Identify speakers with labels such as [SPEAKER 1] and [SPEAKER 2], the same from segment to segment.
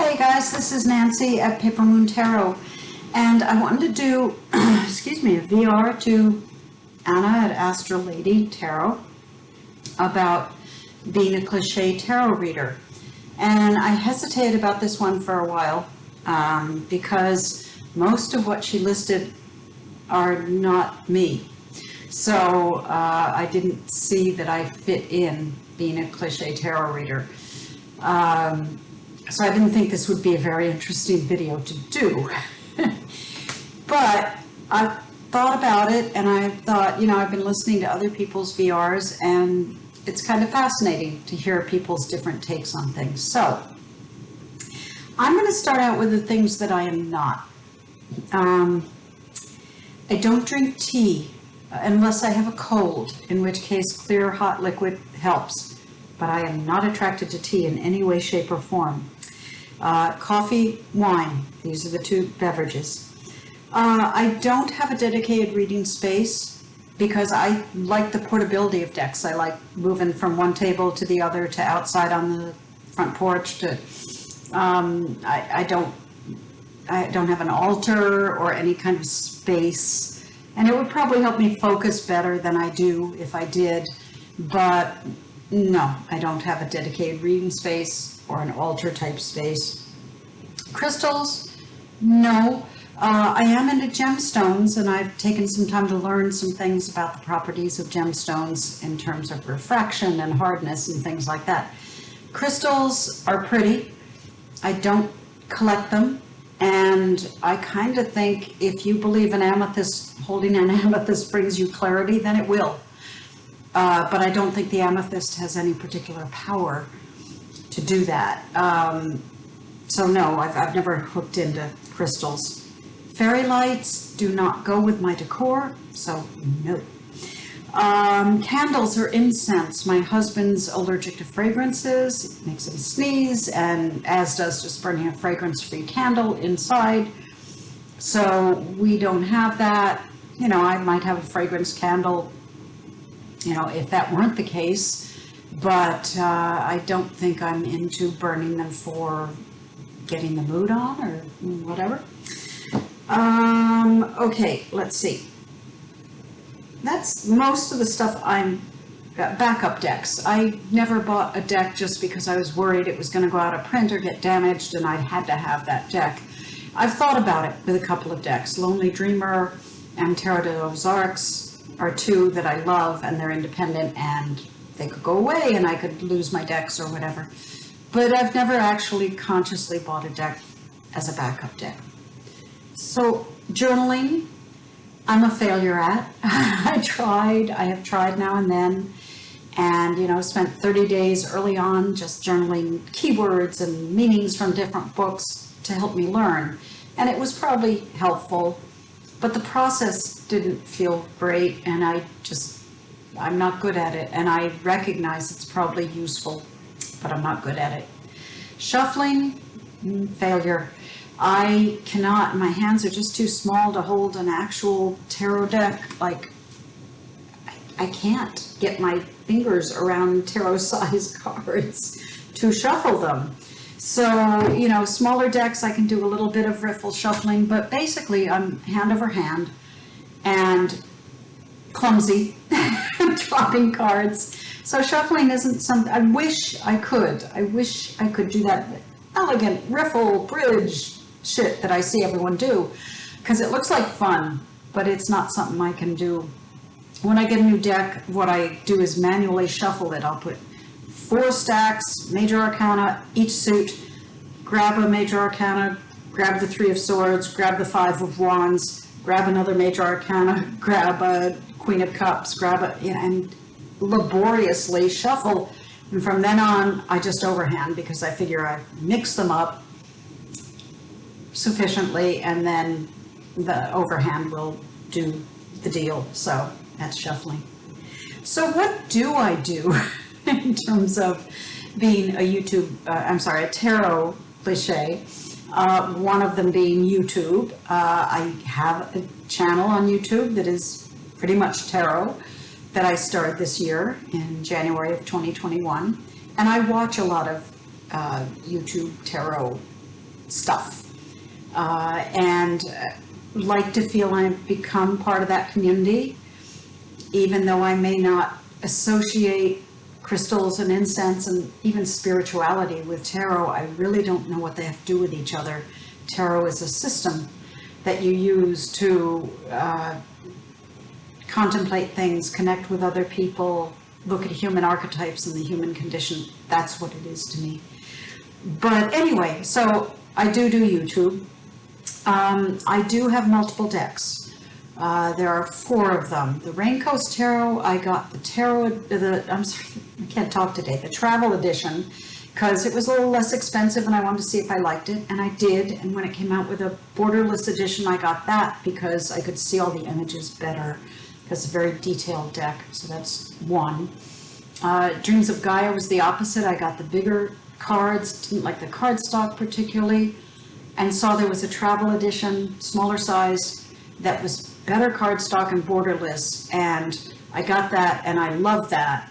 [SPEAKER 1] Hey guys, this is Nancy at Paper Moon Tarot, and I wanted to do, excuse me, a VR to Anna at Astral Lady Tarot about being a Cliche tarot reader. And I hesitated about this one for a while because most of what she listed are not me. So I didn't see that I fit in being a Cliche tarot reader. So I didn't think this would be a very interesting video to do. But I thought about it, and I thought, you know, I've been listening to other people's VRs, and it's kind of fascinating to hear people's different takes on things. So I'm going to start out with the things that I am not. I don't drink tea unless I have a cold, in which case clear hot liquid helps. But I am not attracted to tea in any way, shape, or form. Coffee, wine, these are the two beverages. I don't have a dedicated reading space because I like the portability of decks. I like moving from one table to the other, to outside on the front porch, to I don't have an altar or any kind of space, and it would probably help me focus better than I do if I did, but no, I don't have a dedicated reading space or an altar type space. Crystals, no. I am into gemstones, and I've taken some time to learn some things about the properties of gemstones in terms of refraction and hardness and things like that. Crystals are pretty. I don't collect them, and I kind of think if you believe an amethyst, holding an amethyst brings you clarity, then it will. But I don't think the amethyst has any particular power to do that. So no, I've never hooked into crystals. Fairy lights do not go with my decor, so no. Candles or incense. My husband's allergic to fragrances. It makes him sneeze, and as does just burning a fragrance-free candle inside. So we don't have that. You know, I might have a fragrance candle, you know, if that weren't the case, but I don't think I'm into burning them for getting the mood on or whatever. Okay, let's see. That's most of the stuff I'm, backup decks. I never bought a deck just because I was worried it was going to go out of print or get damaged and I had to have that deck. I've thought about it with a couple of decks. Lonely Dreamer and Tarot de los Arcs are two that I love, and they're independent, and they could go away and I could lose my decks or whatever. But I've never actually consciously bought a deck as a backup deck. So journaling, I'm a failure at. I have tried now and then, and you know, spent 30 days early on just journaling keywords and meanings from different books to help me learn. And it was probably helpful, but the process didn't feel great, and I'm not good at it, and I recognize it's probably useful, but I'm not good at it. Shuffling, failure. I cannot, my hands are just too small to hold an actual tarot deck. Like, I can't get my fingers around tarot-sized cards to shuffle them. So, you know, smaller decks, I can do a little bit of riffle shuffling, but basically I'm hand over hand and clumsy, dropping cards. So shuffling isn't something, I wish I could do that elegant riffle bridge shit that I see everyone do, because it looks like fun, but it's not something I can do. When I get a new deck, what I do is manually shuffle it. I'll put 4 stacks, major arcana, each suit, grab a major arcana, grab the 3 of Swords, grab the 5 of Wands, grab another major arcana, grab a Queen of Cups, and laboriously shuffle. And from then on, I just overhand, because I figure I mix them up sufficiently, and then the overhand will do the deal. So that's shuffling. So what do I do in terms of being a tarot cliche? One of them being YouTube. I have a channel on YouTube that is pretty much tarot that I started this year in January of 2021. And I watch a lot of YouTube tarot stuff. And like to feel I've become part of that community, even though I may not associate crystals and incense and even spirituality with tarot. I really don't know what they have to do with each other. Tarot is a system that you use to contemplate things, connect with other people, look at human archetypes and the human condition. That's what it is to me. But anyway, so I do YouTube. I do have multiple decks. There are 4 of them. The Rain Coast Tarot, I got the I'm sorry, I can't talk today, the travel edition, because it was a little less expensive and I wanted to see if I liked it, and I did. And when it came out with a borderless edition, I got that because I could see all the images better, because it's a very detailed deck. So that's one. Dreams of Gaia was the opposite. I got the bigger cards, didn't like the cardstock particularly, and saw there was a travel edition, smaller size, that was better cardstock and borderless, and I got that and I love that.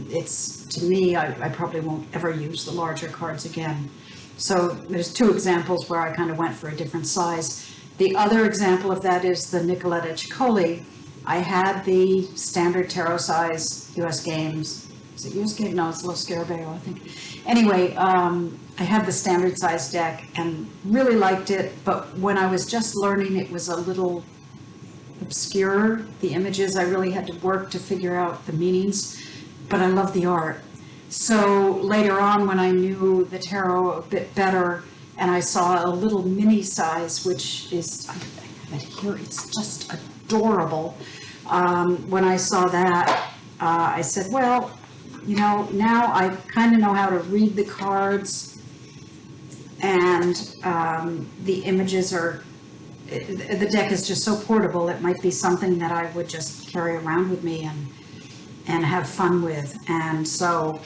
[SPEAKER 1] It's, to me, I probably won't ever use the larger cards again. So there's 2 examples where I kind of went for a different size. The other example of that is the Nicoletta Ciccoli. I had the standard tarot size US Games. Is it US Games? No, it's Lo Scarabeo, I think. Anyway, I had the standard size deck and really liked it, but when I was just learning, it was a little obscure. The images, I really had to work to figure out the meanings, but I love the art. So later on, when I knew the tarot a bit better, and I saw a little mini size, which is, I have it here, it's just adorable. When I saw that, I said, well, you know, now I kind of know how to read the cards, and the images are, the deck is just so portable, it might be something that I would just carry around with me and have fun with. And so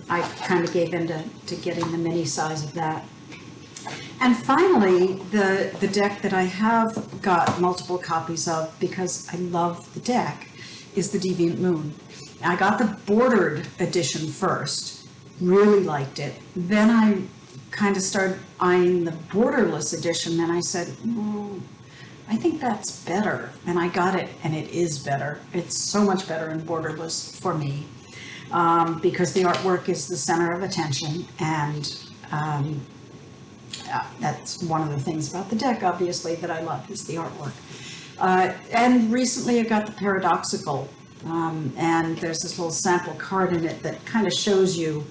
[SPEAKER 1] I kind of gave in to getting the mini size of that. And finally, the deck that I have got multiple copies of, because I love the deck, is the Deviant Moon. I got the bordered edition first, really liked it. Then I kind of started eyeing the borderless edition, and I said, I think that's better. And I got it, and it is better. It's so much better in borderless for me, because the artwork is the center of attention, and that's one of the things about the deck, obviously, that I love, is the artwork. And recently I got the Paradoxical, and there's this little sample card in it that kind of shows you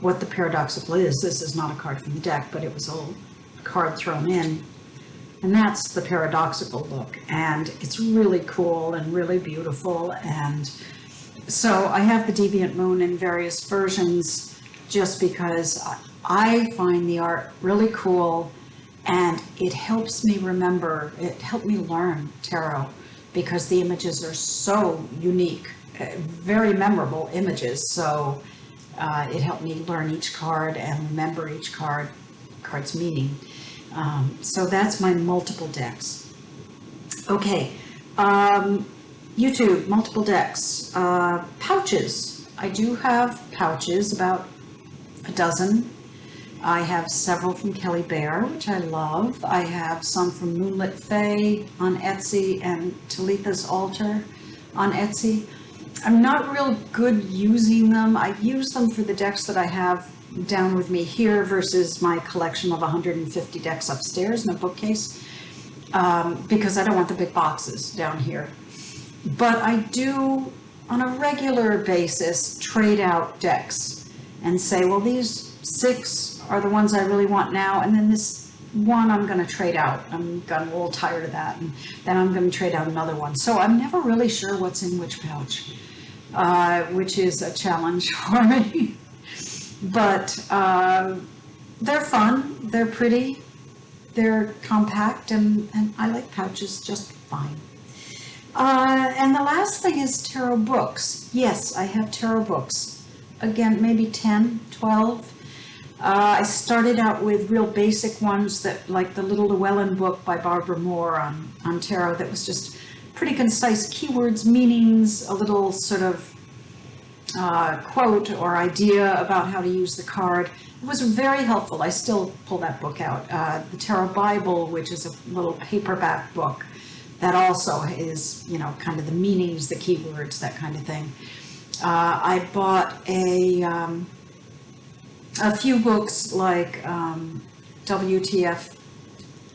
[SPEAKER 1] what the Paradoxical is. This is not a card from the deck, but it was a little card thrown in. And that's the Paradoxical look, and it's really cool and really beautiful. And so I have the Deviant Moon in various versions just because I find the art really cool, and it helps me remember, it helped me learn tarot, because the images are so unique, very memorable images. So it helped me learn each card and remember each card's meaning. So that's my multiple decks. Okay, YouTube, multiple decks. Pouches. I do have pouches, about a dozen. I have several from Kelly Bear, which I love. I have some from Moonlit Fae on Etsy and Talitha's Altar on Etsy. I'm not real good using them. I use them for the decks that I have down with me here versus my collection of 150 decks upstairs in a bookcase, because I don't want the big boxes down here. But I do, on a regular basis, trade out decks and say, well, these 6 are the ones I really want now, and then this one I'm going to trade out. I'm gotten a little tired of that, and then I'm going to trade out another one. So I'm never really sure what's in which pouch, which is a challenge for me. But they're fun, they're pretty, they're compact, and I like pouches just fine. And the last thing is tarot books. Yes, I have tarot books. Again, maybe 10, 12. I started out with real basic ones, that, like the Little Llewellyn book by Barbara Moore on tarot, that was just pretty concise keywords, meanings, a little sort of quote or idea about how to use the card. It was very helpful. I still pull that book out. The Tarot Bible, which is a little paperback book that also is, you know, kind of the meanings, the keywords, that kind of thing. I bought a few books like WTF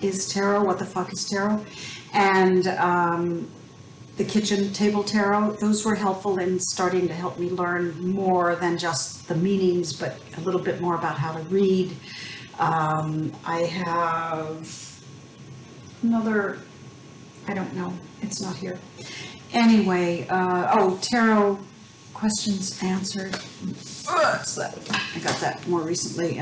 [SPEAKER 1] is Tarot, What the Fuck is Tarot, and the Kitchen Table Tarot. Those were helpful in starting to help me learn more than just the meanings, but a little bit more about how to read. I have another, I don't know, it's not here. Anyway, oh, Tarot Questions Answered. What's that? I got that more recently.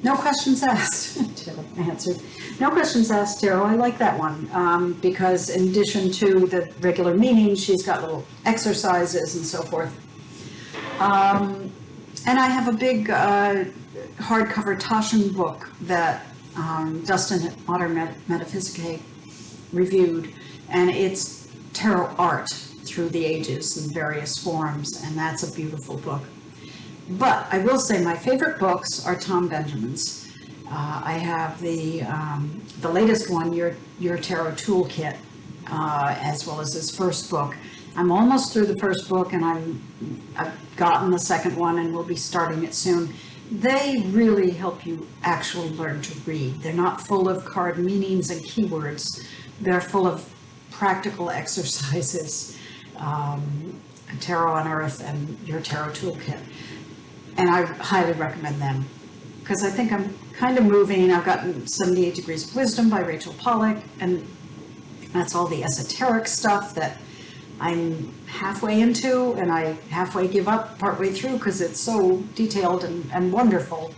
[SPEAKER 1] No Questions Asked. Tarot Answered. No Questions Asked Tarot. I like that one because in addition to the regular meaning, she's got little exercises and so forth. And I have a big hardcover Taschen book that Dustin at Modern Metaphysique reviewed, and it's tarot art through the ages in various forms, and that's a beautiful book. But I will say my favorite books are Tom Benjamin's. I have the latest one, Your Tarot Toolkit, as well as his first book. I'm almost through the first book, and I've gotten the second one, and we'll be starting it soon. They really help you actually learn to read. They're not full of card meanings and keywords. They're full of practical exercises. Tarot on Earth and Your Tarot Toolkit. And I highly recommend them because I think I'm kind of moving. I've gotten 78 Degrees of Wisdom by Rachel Pollack, and that's all the esoteric stuff that I'm halfway into, and I halfway give up partway through because it's so detailed and wonderful.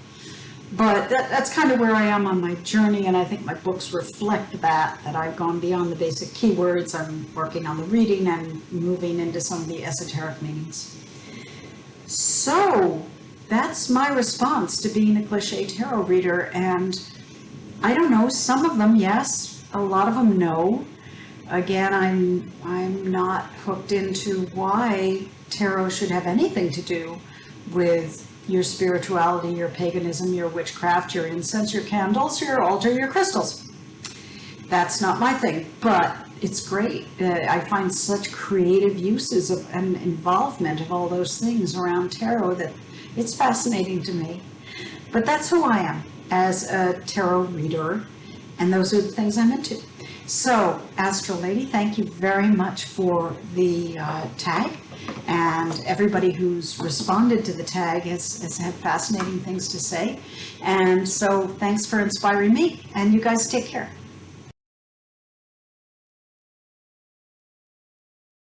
[SPEAKER 1] But that's kind of where I am on my journey, and I think my books reflect that I've gone beyond the basic keywords. I'm working on the reading and moving into some of the esoteric meanings. So that's my response to being a Cliche tarot reader, and I don't know, some of them yes, a lot of them no. Again, I'm not hooked into why tarot should have anything to do with your spirituality, your paganism, your witchcraft, your incense, your candles, your altar, your crystals. That's not my thing, but it's great. I find such creative uses of and involvement of all those things around tarot that it's fascinating to me. But that's who I am as a tarot reader, and those are the things I'm into. So, Astral Lady, thank you very much for the tag, and everybody who's responded to the tag has had fascinating things to say. And so, thanks for inspiring me, and you guys take care.